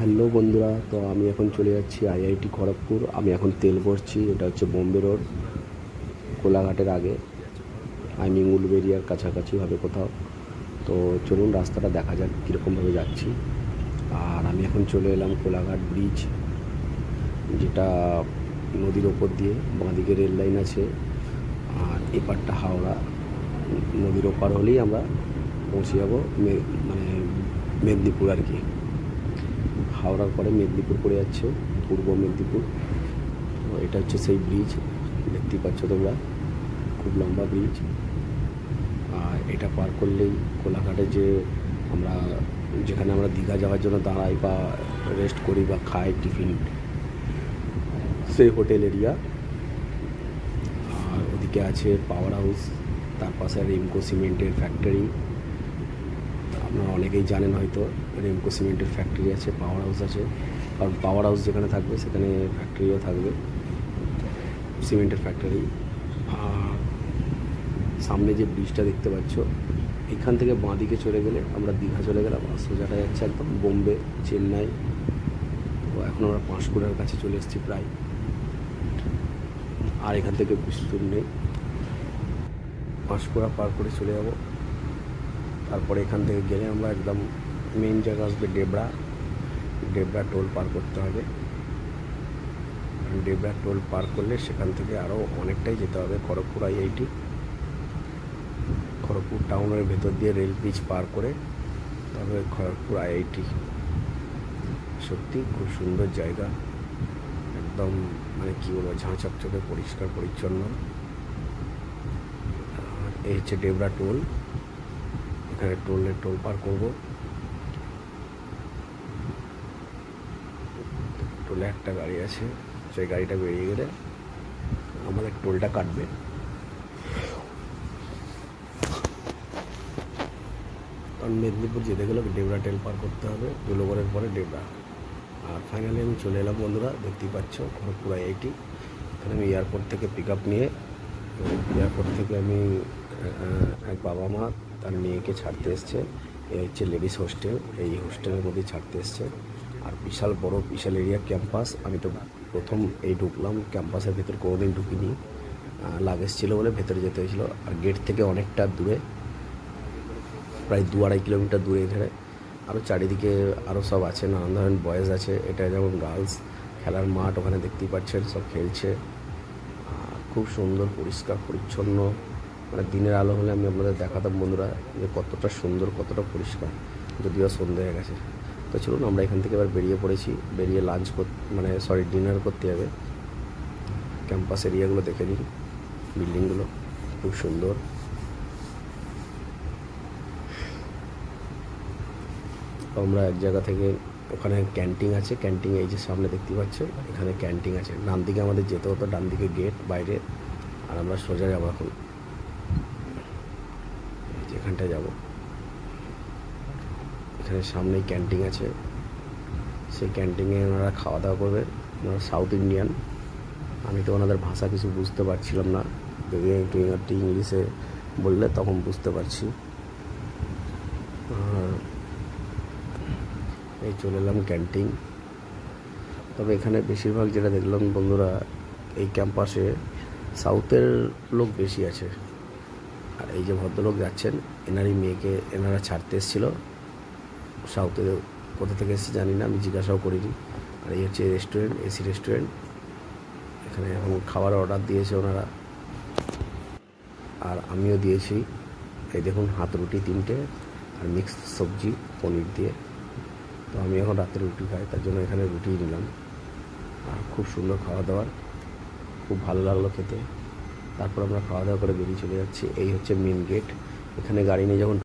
Hello বন্ধুরা, তো আমি এখন চলে যাচ্ছি আইআইটি খড়গপুর। আমি এখন তেল ভরছি। এটা হচ্ছে বোম্বে রোড, কোলাঘাটের আগে, আই মিন উলুবেরিয়ার কাছাকাছি হবে কোথাও। তো চলুন রাস্তাটা দেখা যাক কীরকমভাবে যাচ্ছি। আর আমি এখন চলে এলাম কোলাঘাট ব্রিজ, যেটা নদীর ওপর দিয়ে বাঁদিকে রেল লাইন আছে, আর এপারটা হাওড়া। নদীর ওপার হলেই আমরা পৌঁছে যাবো মানে মেদিনীপুর আর কি। হাওড়ার পরে মেদিনীপুর পড়ে যাচ্ছে, পূর্ব মেদিনীপুর। এটা হচ্ছে সেই ব্রিজ, দেখতেই পাচ্ছ তোমরা, খুব লম্বা ব্রিজ। আর এটা পার করলেই কোলাঘাটে যে আমরা যেখানে আমরা দীঘা যাওয়ার জন্য দাঁড়াই বা রেস্ট করি বা খাই টিফিন, সেই হোটেল এরিয়া। আর ওদিকে আছে পাওয়ার হাউস, তার পাশে রেমকো সিমেন্টের ফ্যাক্টরি। আপনারা অনেকেই জানেন হয়তো, রেমকো সিমেন্টের ফ্যাক্টরি আছে, পাওয়ার হাউস আছে। কারণ পাওয়ার হাউস যেখানে থাকবে সেখানে ফ্যাক্টরিও থাকবে, সিমেন্টের ফ্যাক্টরি। আর সামনে যে ব্রিজটা দেখতে পাচ্ছ, এখান থেকে বাঁদিকে চলে গেলে আমরা দীঘা চলে গেলাম, আর সোজাটা যাচ্ছে একদম বোম্বে, চেন্নাই। তো এখন আমরা পাঁশকুড়ার কাছে চলে এসেছি প্রায়, আর এখান থেকে বেশি দূর নেই। পাঁশকুড়া পার করে চলে যাব। তারপরে এখান থেকে গেলে আমরা একদম মেন জায়গা আসবে ডেবরা। ডেবরা টোল পার করতে হবে। ডেবরা টোল পার করলে সেখান থেকে আরও অনেকটাই যেতে হবে খড়গপুর আইআইটি। খড়গপুর টাউনের ভেতর দিয়ে রেল ব্রিজ পার করে তারপরে খড়গপুর আইআইটি। সত্যি খুব সুন্দর জায়গা, একদম মানে কী বলবো, ঝাঁচকচকে পরিষ্কার পরিচ্ছন্ন। আর এই হচ্ছে ডেবরা টোল। এখানে টোল পার করবো। টোলে একটা গাড়ি আছে, সেই গাড়িটা বেরিয়ে গেলে আমাদের টোলটা কাটবে। কারণ মেদিনীপুর যেতে গেলে ডেবরা টেল পার করতে হবে, জুলোগড়ের পরে ডেবরা। আর ফাইনালি আমি চলে এলাম বন্ধুরা, দেখতেই পাচ্ছ খড়গপুর আইআইটি। এখানে আমি এয়ারপোর্ট থেকে পিক আপ নিয়ে, এয়ারপোর্ট থেকে আমি এক বাবা মা তার মেয়েকে ছাড়তে এসছে। এই হচ্ছে লেডিস হোস্টেল, এই হোস্টেলের মধ্যে ছাড়তে এসছে। আর বিশাল বড়, বিশাল এরিয়া ক্যাম্পাস। আমি তো প্রথম এই ঢুকলাম ক্যাম্পাসের ভেতর, কোনোদিন ঢুকিনি, লাগেজ ছিল বলে ভেতরে যেতে হয়েছিল। আর গেট থেকে অনেকটা দূরে, প্রায় 2-2.5 কিলোমিটার দূরে। এখানে আরও চারিদিকে আরও সব আছে, নানান ধরনের বয়েজ আছে। এটা যেমন গার্লস খেলার মাঠ, ওখানে দেখতেই পাচ্ছেন সব খেলছে। খুব সুন্দর, পরিষ্কার পরিচ্ছন্ন। মানে দিনের আলো হলে আমি আপনাদের দেখাতাম বন্ধুরা যে কতটা সুন্দর, কতটা পরিষ্কার। যদিও সন্ধ্যে হয়ে গেছে। তো চলুন আমরা এখান থেকে এবার বেরিয়ে পড়েছি। বেরিয়ে ডিনার করতে হবে। ক্যাম্পাস এরিয়াগুলো দেখে নিই, বিল্ডিংগুলো খুব সুন্দর। আমরা এক জায়গা থেকে, ওখানে ক্যান্টিন আছে, ক্যান্টিন এই যে সামনে দেখতে পাচ্ছ, এখানে ক্যান্টিন আছে। ডান দিকে আমাদের যেতে হতো, ডান দিকে গেট বাইরে। আর আমরা সোজা যাবো এখন, যেখানটায় যাব এখানে সামনেই ক্যান্টিন আছে। সেই ক্যান্টিনে ওনারা খাওয়া দাওয়া করবে। ওনারা সাউথ ইন্ডিয়ান। আমি তো ওনাদের ভাষা কিছু বুঝতে পারছিলাম না, যদি একটু ইংলিশে বললে তখন বুঝতে পারছি। আর এই চলে এলাম ক্যান্টিন। তবে এখানে বেশিরভাগ যেটা দেখলাম বন্ধুরা, এই ক্যাম্পাসে সাউথের লোক বেশি আছে। আর এই যে ভদ্রলোক যাচ্ছেন, এনারই মেয়েকে এনারা ছাড়তে এসেছিলো। সাউথে কোথা থেকে এসেছে জানি না, আমি জিজ্ঞাসাও করিনি। আর এই হচ্ছে রেস্টুরেন্ট, এসি রেস্টুরেন্ট। এখানে এখন খাবার অর্ডার দিয়েছে ওনারা, আর আমিও দিয়েছি। এই দেখুন, হাত রুটি 3টে আর মিক্স সবজি পনির দিয়ে। তো আমি এখন রাতে রুটি খাই, তার জন্য এখানে রুটিই নিলাম। আর খুব সুন্দর খাওয়া দাওয়ার, খুব ভালো লাগলো খেতে। তারপর আমরা খাওয়া দাওয়া করে বেরিয়ে চলে যাচ্ছি। এই হচ্ছে মেন গেট। এখানে গাড়ি নিয়ে যখন